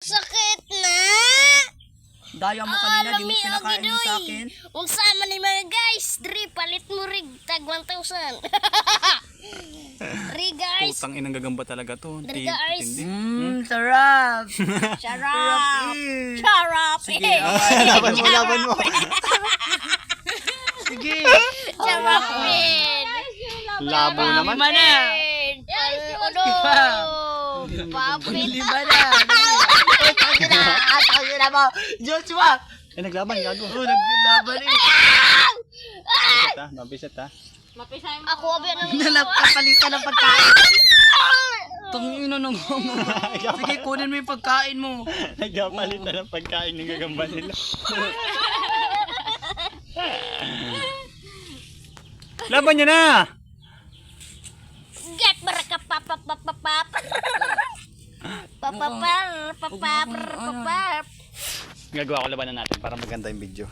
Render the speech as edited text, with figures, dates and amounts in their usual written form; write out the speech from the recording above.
Sakit na! Daya mo kanina, di mo pinakain mo sa akin. Unsama ni mga guys, Dre, palit mo rig, tag 1,000. Dre guys, Putang inang gagamba talaga to. Dre guys. Sarap. Sarap! Eh. Sarap! Sige, Laban mo. Sige. Sarap din! Labo naman. Lima na. Ano? Papit! Lima na. Tangina mo. Joshua. Naglaban, gago. Oh, naglaban eh. Mabisit ha, mabisit ha. Ako, abi, ano? Nalapapalitan ng pagkain. Tangina nang mo. Sige, kunin mo yung pagkain mo. Nagpapalitan ng pagkain ng gagamba nila. Laban niya na! Get baraka papapapapap. Papapar, papapar, papap. Gagawa ko labanan natin para maganda yung video.